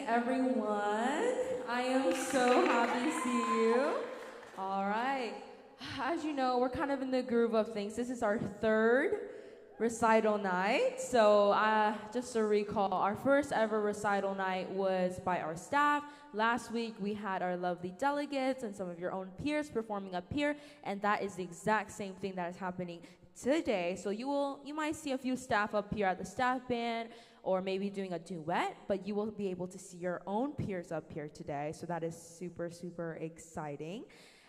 everyone. I am so happy to see you. All right. As you know, we're kind of in the groove of things. This is our third recital night. So just to recall, our first ever recital night was by our staff. Last week, we had our lovely delegates and some of your own peers performing up here, and that is the exact same thing that is happening today. So you might see a few staff up here at the staff band, or maybe doing a duet, but you will be able to see your own peers up here today. So that is super, super exciting.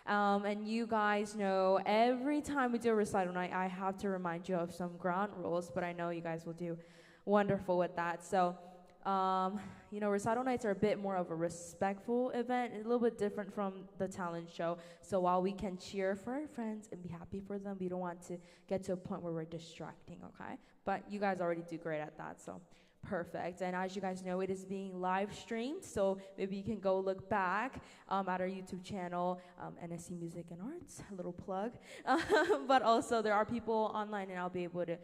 And you guys know every time we do a recital night, I have to remind you of some ground rules, but I know you guys will do wonderful with that. So, recital nights are a bit more of a respectful event, a little bit different from the talent show. So while we can cheer for our friends and be happy for them, we don't want to get to a point where we're distracting, okay? But you guys already do great at that, so perfect. And as you guys know, it is being live streamed, so maybe you can go look back at our YouTube channel, NSC Music and Arts, a little plug. But also there are people online, and I'll be able to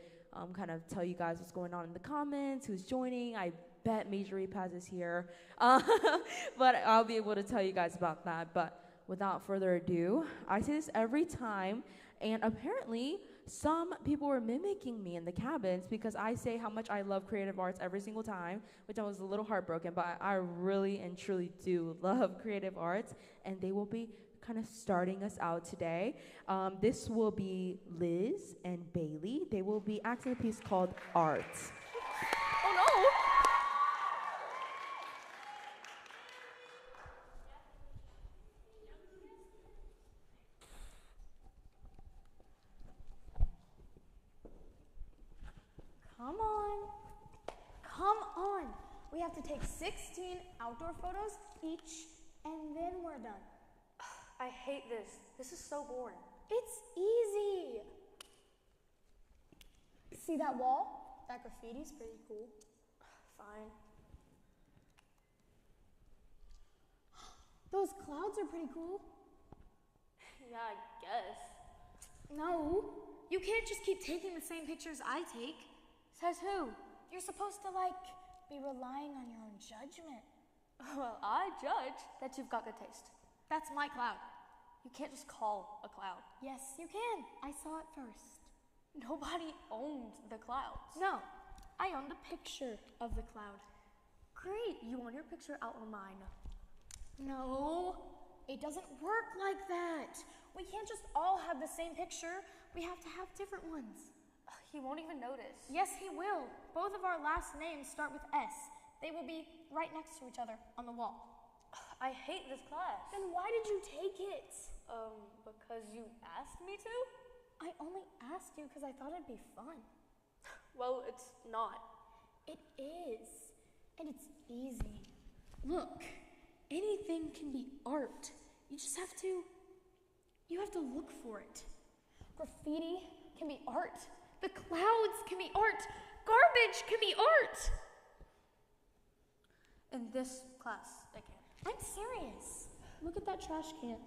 kind of tell you guys what's going on in the comments, who's joining. I bet Major Repaz is here, but I'll be able to tell you guys about that. But without further ado, I say this every time, and apparently some people were mimicking me in the cabins because I say how much I love creative arts every single time, which I was a little heartbroken, but I really and truly do love creative arts, and they will be kind of starting us out today. This will be Liz and Bailey. They will be acting a piece called Art. Oh no! Come on. Come on. We have to take 16 outdoor photos each, and then we're done. I hate this. This is so boring. It's easy. See that wall? That graffiti's pretty cool. Fine. Those clouds are pretty cool. Yeah, I guess. No, you can't just keep taking the same pictures I take. Says who? You're supposed to, be relying on your own judgment. Well, I judge that you've got good taste. That's my cloud. You can't just call a cloud. Yes, you can. I saw it first. Nobody owned the clouds. No, I own the picture of the cloud. Great, you want your picture out on mine. No, it doesn't work like that. We can't just all have the same picture. We have to have different ones. He won't even notice. Yes, he will. Both of our last names start with S. They will be right next to each other on the wall. I hate this class. Then why did you take it? Because you asked me to? I only asked you because I thought it'd be fun. Well, it's not. It is. And it's easy. Look, anything can be art. You just have to look for it. Graffiti can be art. The clouds can be art. Garbage can be art. In this class, I can't. I'm serious. Look at that trash can.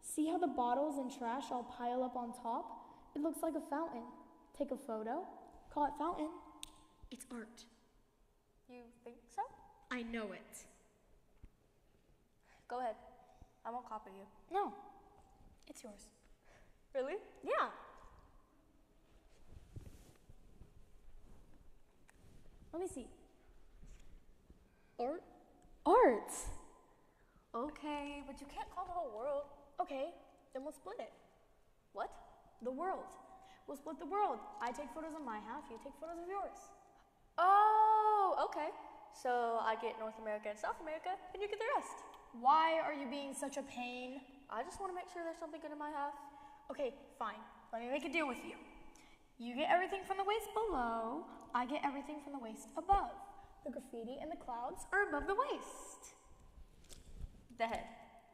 See how the bottles and trash all pile up on top? It looks like a fountain. Take a photo, call it fountain. It's art. You think so? I know it. Go ahead. I won't copy you. No, it's yours. Really? Yeah. Let me see. Art? Art! Okay, but you can't call the whole world. Okay, then we'll split it. What? The world. We'll split the world. I take photos of my half, you take photos of yours. Oh, okay. So I get North America and South America, and you get the rest. Why are you being such a pain? I just want to make sure there's something good in my half. Okay, fine. Let me make a deal with you. You get everything from the waist below, I get everything from the waist above. The graffiti and the clouds are above the waist. The head.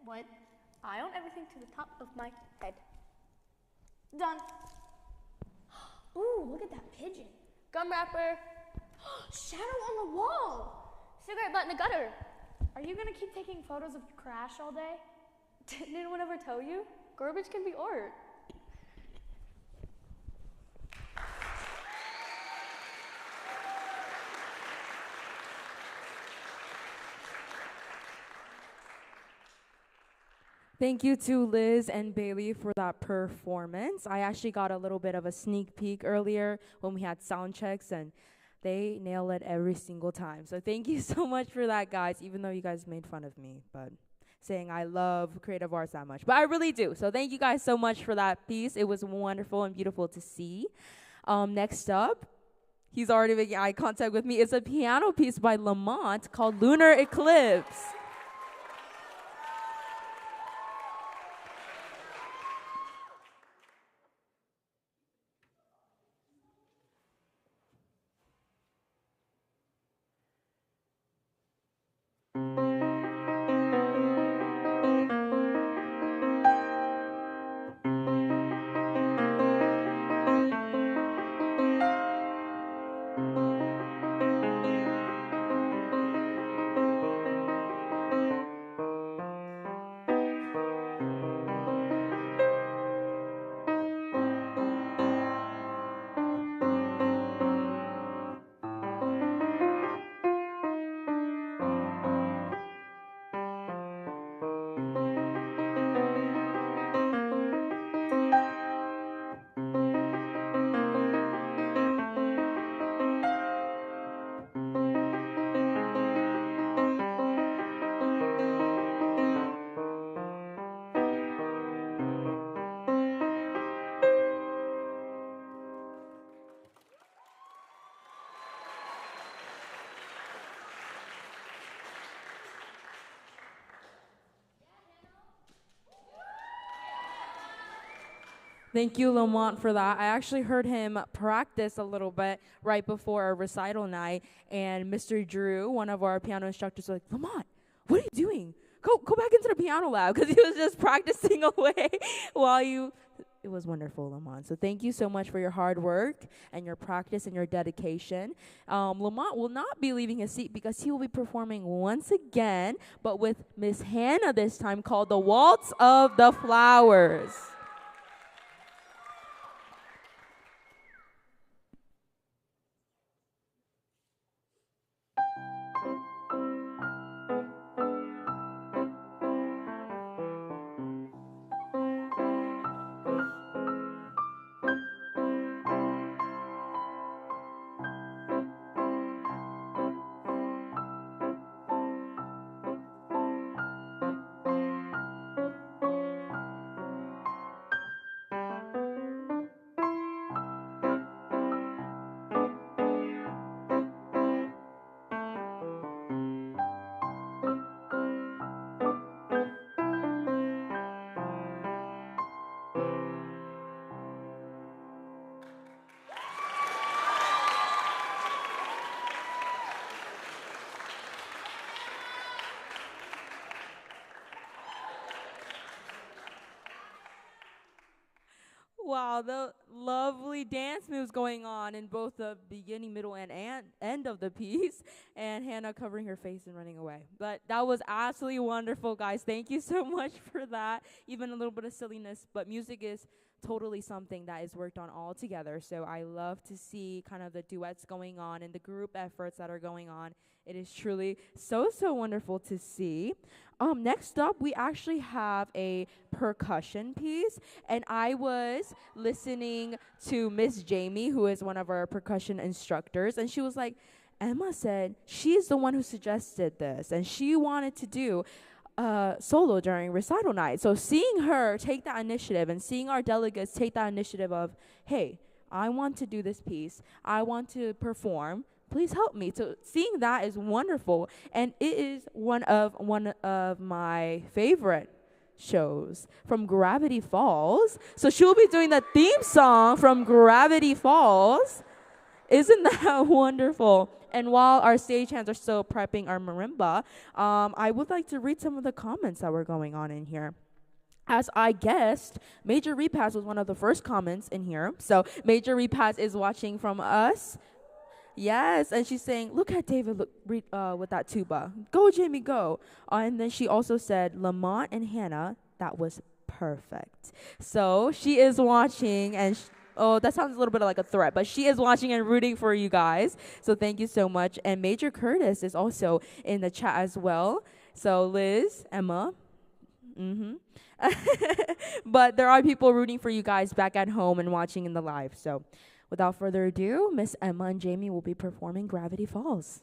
What? I own everything to the top of my head. Done. Ooh, look at that pigeon. Gum wrapper. Shadow on the wall. Cigarette butt in the gutter. Are you gonna keep taking photos of trash all day? Didn't anyone ever tell you? Garbage can be art. Thank you to Liz and Bailey for that performance. I actually got a little bit of a sneak peek earlier when we had sound checks, and they nail it every single time. So thank you so much for that, guys, even though you guys made fun of me, but saying I love creative arts that much. But I really do. So thank you guys so much for that piece. It was wonderful and beautiful to see. Next up, he's already making eye contact with me. It's a piano piece by Lamont called Lunar Eclipse. Thank you, Lamont, for that. I actually heard him practice a little bit right before our recital night, and Mr. Drew, one of our piano instructors, was like, Lamont, what are you doing? Go back into the piano lab, because he was just practicing away while you... It was wonderful, Lamont. So thank you so much for your hard work and your practice and your dedication. Lamont will not be leaving his seat because he will be performing once again, but with Miss Hannah this time, called The Waltz of the Flowers. Wow, the lovely dance moves going on in both the beginning, middle, and end of the piece, and Hannah covering her face and running away. But that was absolutely wonderful, guys. Thank you so much for that. Even a little bit of silliness, but music is totally something that is worked on all together. So I love to see kind of the duets going on and the group efforts that are going on. It is truly so wonderful to see. Next up, we actually have a percussion piece, and I was listening to Miss Jamie, who is one of our percussion instructors, and she was like, Emma said she's the one who suggested this, and she wanted to do solo during recital night. So seeing her take that initiative and seeing our delegates take that initiative of, hey, I want to do this piece, I want to perform, please help me. So seeing that is wonderful, and it is one of my favorite shows from Gravity Falls. So she'll be doing the theme song from Gravity Falls. Isn't that wonderful? And while our stagehands are still prepping our marimba, I would like to read some of the comments that were going on in here. As I guessed, Major Repass was one of the first comments in here. So Major Repass is watching from us. Yes, and she's saying, look at David with that tuba. Go, Jamie, go. And then she also said, Lamont and Hannah, that was perfect. So she is watching, and that sounds a little bit like a threat, but she is watching and rooting for you guys. So thank you so much. And Major Curtis is also in the chat as well. So Liz, Emma, But there are people rooting for you guys back at home and watching in the live. So without further ado, Miss Emma and Jamie will be performing Gravity Falls.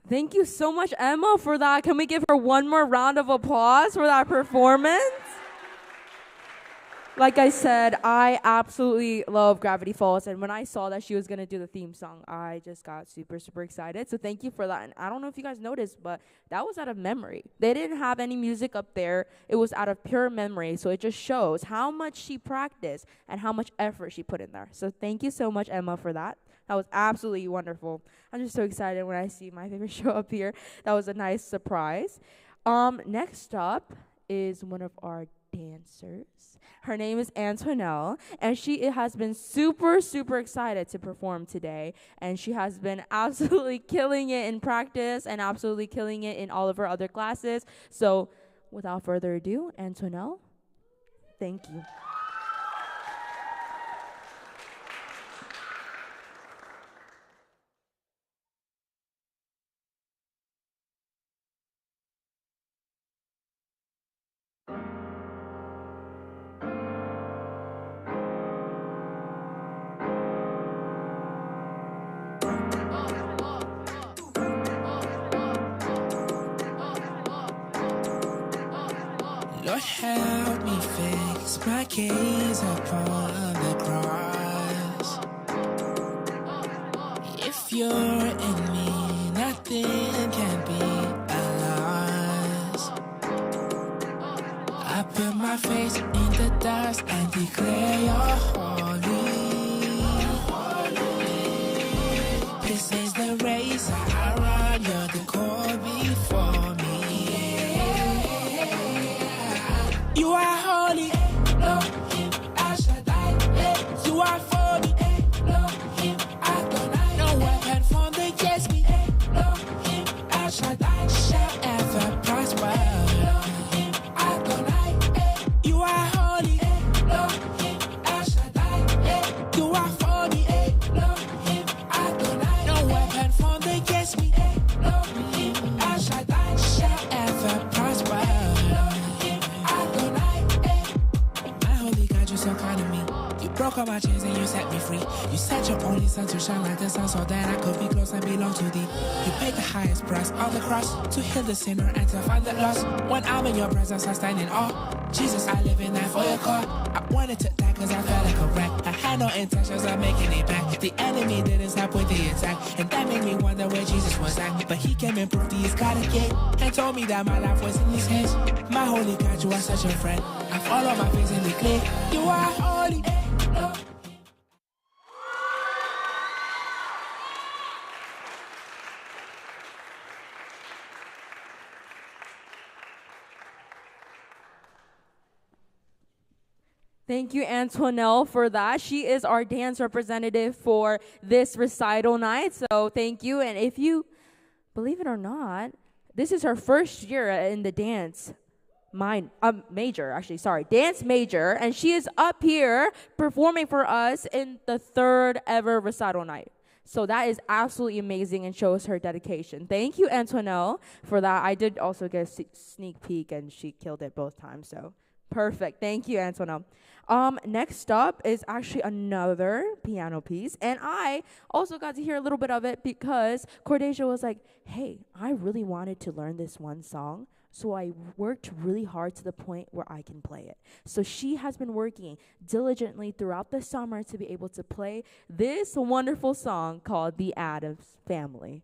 Thank you so much, Emma, for that. Can we give her one more round of applause for that performance? Like I said, I absolutely love Gravity Falls, and when I saw that she was going to do the theme song, I just got super, super excited. So thank you for that. And I don't know if you guys noticed, but that was out of memory. They didn't have any music up there. It was out of pure memory, so it just shows how much she practiced and how much effort she put in there. So thank you so much, Emma, for that. That was absolutely wonderful. I'm just so excited when I see my favorite show up here. That was a nice surprise. Next up is one of our dancers. Her name is Antonelle, and she has been super, super excited to perform today. And she has been absolutely killing it in practice and absolutely killing it in all of her other classes. So without further ado, Antonelle, thank you. Lord, help me fix my gaze upon the cross. If you're in me, nothing can be a loss. I put my face in the dust and declare you're holy. This is the race I run, you're the core before me. You are holy, Elohim, I shall die. You are for me, Elohim, Adonai. No weapon formed against me, Elohim, I shall die. Shall ever prosper, Elohim, Adonai. You are holy, Elohim, I shall die. You are for me, Elohim, Adonai. No weapon formed against me, Elohim, I shall die. Shall ever prosper. So kind of me. You broke all my chains and you set me free. You set your only son to shine like the sun so that I could be close and belong to thee. You paid the highest price on the cross to heal the sinner and to find the lost. When I'm in your presence, I stand in awe. Jesus, I live in that for your call. I wanted to die cause I felt like a wreck. I had no intentions of making it back. The enemy didn't stop with the attack, and that made me wonder where Jesus was at. But he came and proved he is God again, and told me that my life was in his hands. My holy God, you are such a friend. I follow my face and declare, you are holy. Thank you, Antoinelle, for that. She is our dance representative for this recital night. So thank you. And if you believe it or not, this is her first year in the dance dance major. And she is up here performing for us in the 3rd ever recital night. So that is absolutely amazing and shows her dedication. Thank you, Antoinelle, for that. I did also get a sneak peek, and she killed it both times. So perfect. Thank you, Antoinelle. Next up is actually another piano piece, and I also got to hear a little bit of it because Cordasia was like, hey, I really wanted to learn this one song, so I worked really hard to the point where I can play it. So she has been working diligently throughout the summer to be able to play this wonderful song called The Addams Family.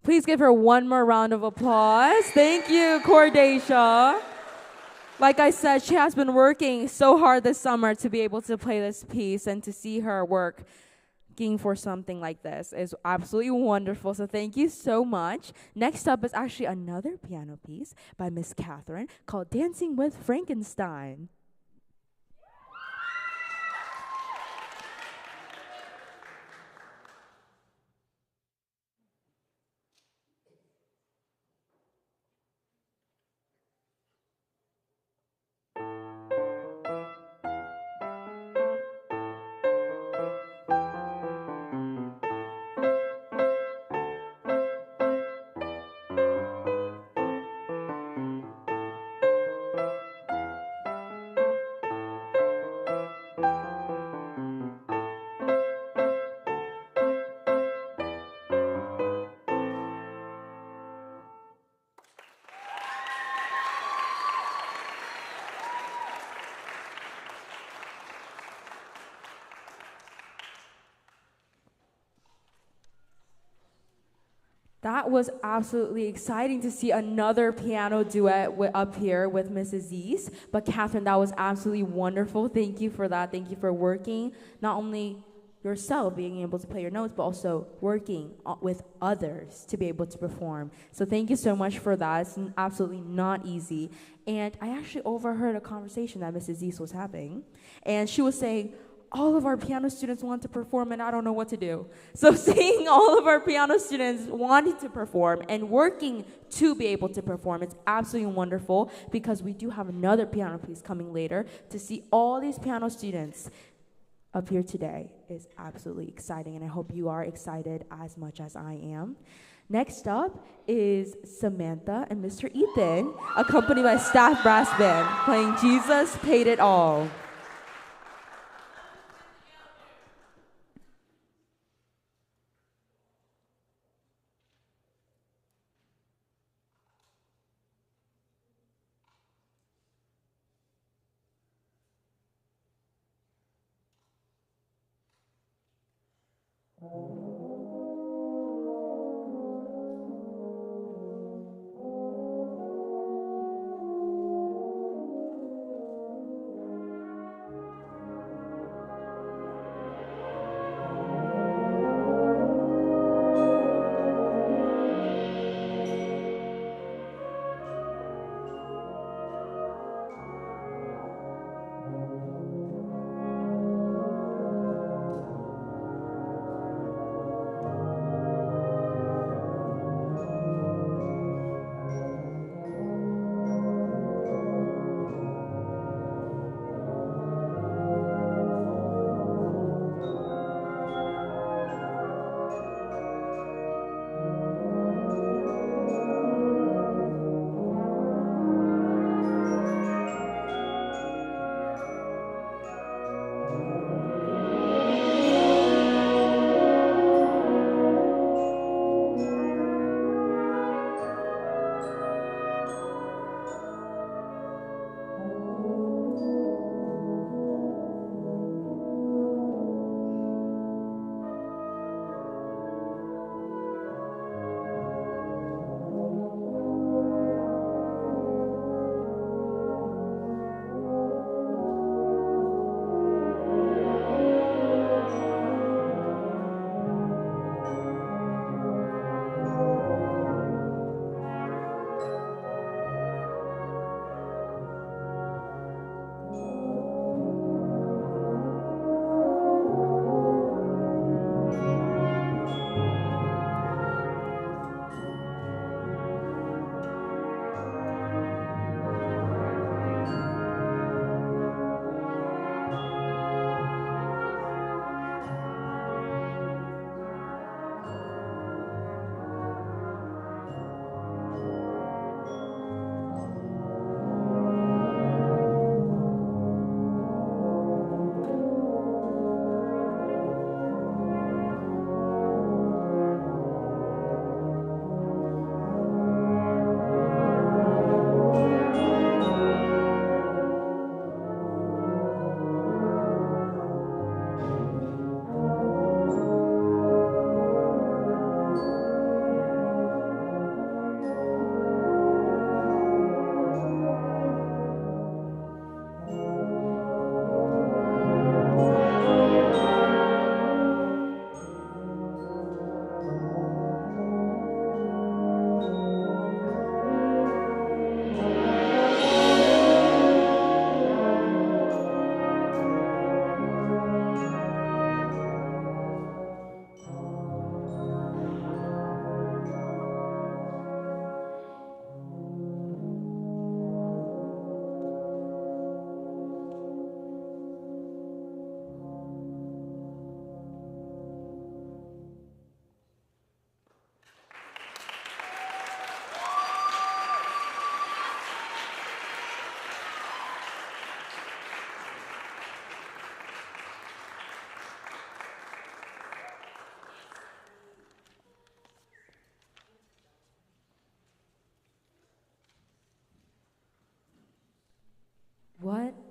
Please give her one more round of applause. Thank you, Cordasia. Like I said, she has been working so hard this summer to be able to play this piece, and to see her working for something like this is absolutely wonderful. So thank you so much. Next up is actually another piano piece by Miss Catherine called Dancing with Frankenstein. That was absolutely exciting to see another piano duet up here with Mrs. Zeese. But Catherine, that was absolutely wonderful. Thank you for that. Thank you for working, not only yourself being able to play your notes, but also working with others to be able to perform. So thank you so much for that. It's absolutely not easy. And I actually overheard a conversation that Mrs. Zeese was having. And she was saying, all of our piano students want to perform, and I don't know what to do. So seeing all of our piano students wanting to perform and working to be able to perform, it's absolutely wonderful, because we do have another piano piece coming later. To see all these piano students up here today is absolutely exciting, and I hope you are excited as much as I am. Next up is Samantha and Mr. Ethan, accompanied by staff brass band, playing Jesus Paid It All.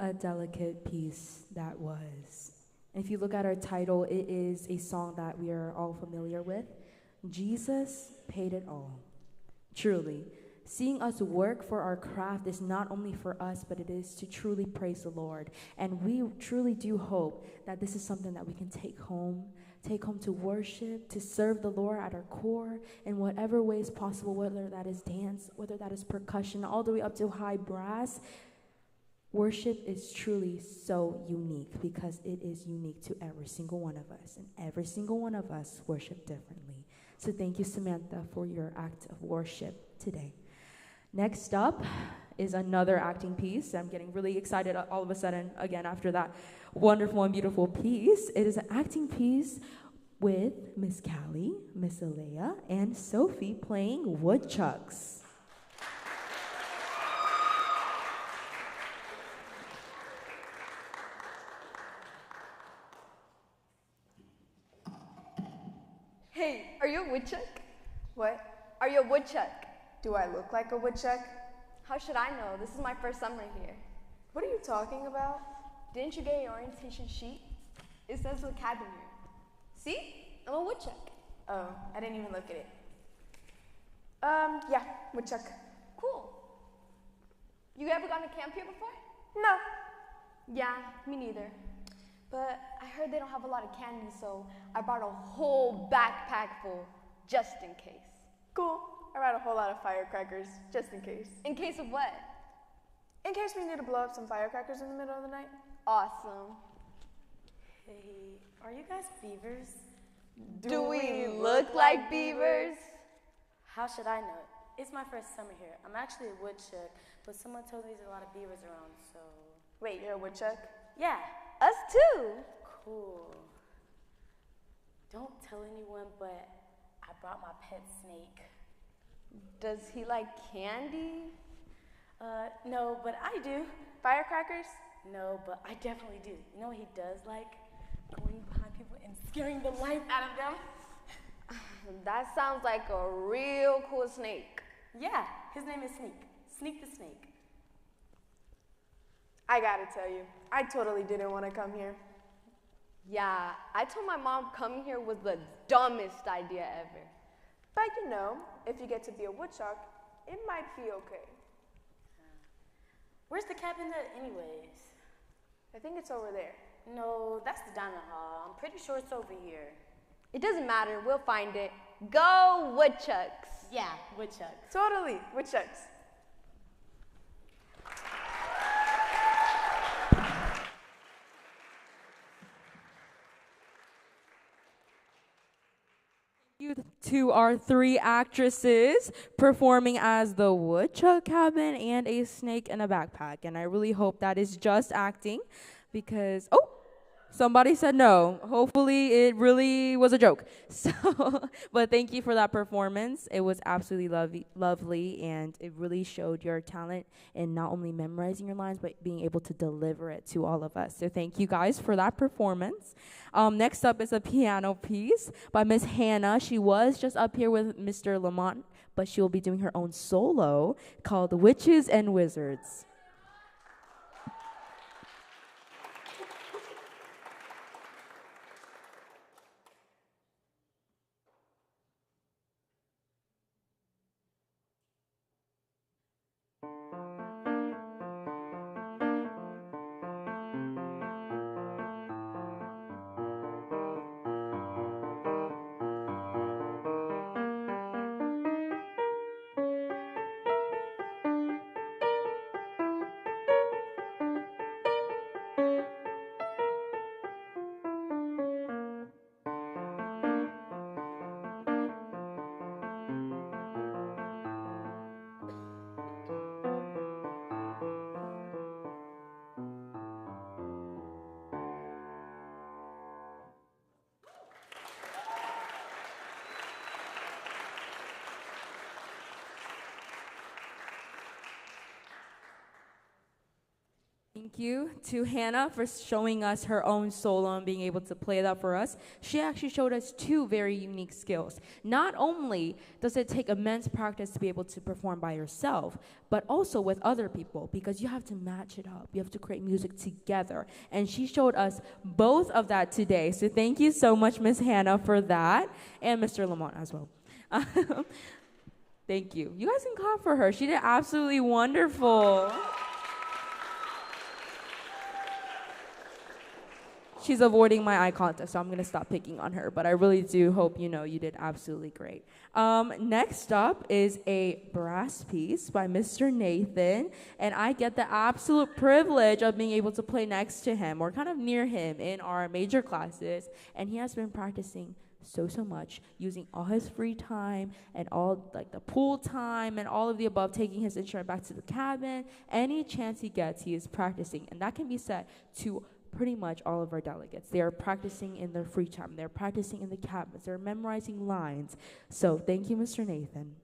a delicate piece that was. And if you look at our title, it is a song that we are all familiar with. Jesus paid it all. Truly, seeing us work for our craft is not only for us, but it is to truly praise the Lord. And we truly do hope that this is something that we can take home to worship, to serve the Lord at our core in whatever ways possible, whether that is dance, whether that is percussion, all the way up to high brass. Worship is truly so unique because it is unique to every single one of us, and every single one of us worship differently. So thank you, Samantha, for your act of worship today. Next up is another acting piece. I'm getting really excited all of a sudden again after that wonderful and beautiful piece. It is an acting piece with Miss Callie, Miss Alea, and Sophie playing woodchucks. Hey, are you a woodchuck? What? Are you a woodchuck? Do I look like a woodchuck? How should I know? This is my first summer here. What are you talking about? Didn't you get your orientation sheet? It says vocabulary. See? I'm a woodchuck. Oh, I didn't even look at it. Yeah, woodchuck. Cool. You ever gone to camp here before? No. Yeah, me neither. But I heard they don't have a lot of candy, so I brought a whole backpack full, just in case. Cool. I brought a whole lot of firecrackers, just in case. In case of what? In case we need to blow up some firecrackers in the middle of the night. Awesome. Hey, are you guys beavers? Do we look like beavers? How should I know it? It's my first summer here. I'm actually a woodchuck, but someone told me there's a lot of beavers around, so... Wait, you're a woodchuck? Yeah. Us too. Cool. Don't tell anyone, but I brought my pet snake. Does he like candy? No, but I do. Firecrackers? No, but I definitely do. You know what he does like? Going behind people and scaring the life out of them. That sounds like a real cool snake. Yeah, his name is Sneak. Sneak the snake. I gotta tell you, I totally didn't want to come here. Yeah, I told my mom coming here was the dumbest idea ever. But you know, if you get to be a woodchuck, it might be okay. Where's the cabin anyways? I think it's over there. No, that's the dining hall. I'm pretty sure it's over here. It doesn't matter, we'll find it. Go woodchucks! Yeah, woodchucks. Totally, woodchucks. You to our three actresses performing as the woodchuck cabin and a snake in a backpack. And I really hope that is just acting because, oh, somebody said no. Hopefully it really was a joke. So, but thank you for that performance. It was absolutely lovely, and it really showed your talent in not only memorizing your lines, but being able to deliver it to all of us. So thank you guys for that performance. Next up is a piano piece by Miss Hannah. She was just up here with Mr. Lamont, but she will be doing her own solo called Witches and Wizards. Thank you to Hannah for showing us her own solo and being able to play that for us. She actually showed us two very unique skills. Not only does it take immense practice to be able to perform by yourself, but also with other people, because you have to match it up. You have to create music together. And she showed us both of that today. So thank you so much, Miss Hannah, for that, and Mr. Lamont as well. Thank you. You guys can clap for her. She did absolutely wonderful. She's avoiding my eye contact, so I'm going to stop picking on her. But I really do hope you know you did absolutely great. Next up is a brass piece by Mr. Nathan. And I get the absolute privilege of being able to play next to him or kind of near him in our major classes. And he has been practicing so much, using all his free time and all like the pool time and all of the above, taking his instrument back to the cabin. Any chance he gets, he is practicing. And that can be said to pretty much all of our delegates. They are practicing in their free time. They're practicing in the cabins. They're memorizing lines. So thank you, Mr. Nathan.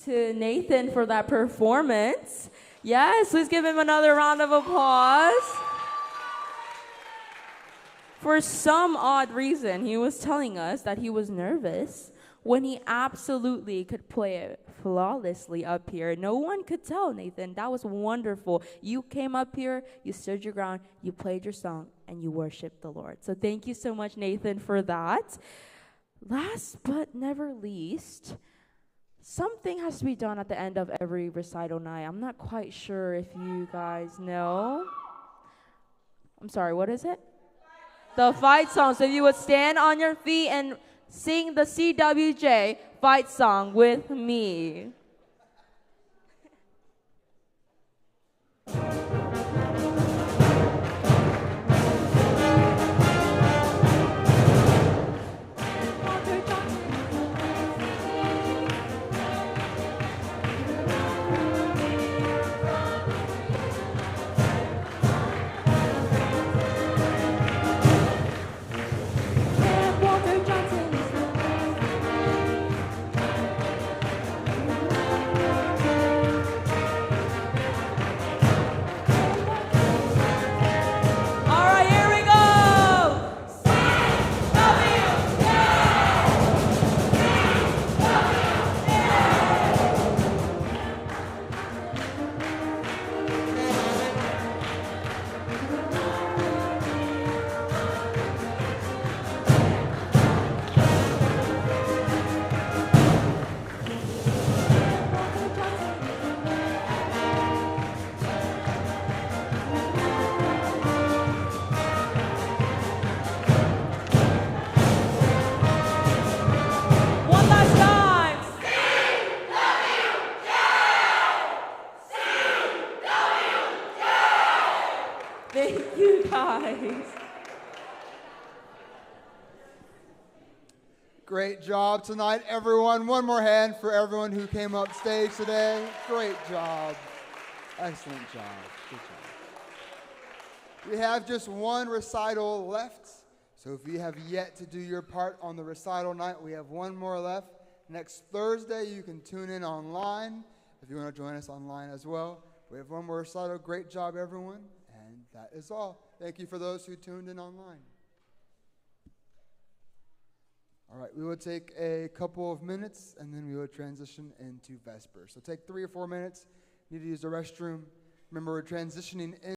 To Nathan for that performance. Yes, please give him another round of applause. For some odd reason, he was telling us that he was nervous when he absolutely could play it flawlessly up here. No one could tell, Nathan. That was wonderful. You came up here, you stood your ground, you played your song, and you worshiped the Lord. So thank you so much, Nathan, for that. Last but never least, something has to be done at the end of every recital night. I'm not quite sure if you guys know. I'm sorry, what is it? the fight song. So you would stand on your feet and sing the CWJ fight song with me. Thank you, guys. Great job tonight, everyone. One more hand for everyone who came up stage today. Great job. Excellent job. Good job. We have just one recital left. So if you have yet to do your part on the recital night, we have one more left. Next Thursday, you can tune in online if you want to join us online as well. We have one more recital. Great job, everyone. And that is all. Thank you for those who tuned in online. All right, we will take a couple of minutes, and then we will transition into Vespers. So take 3 or 4 minutes. Need to use the restroom. Remember, we're transitioning in.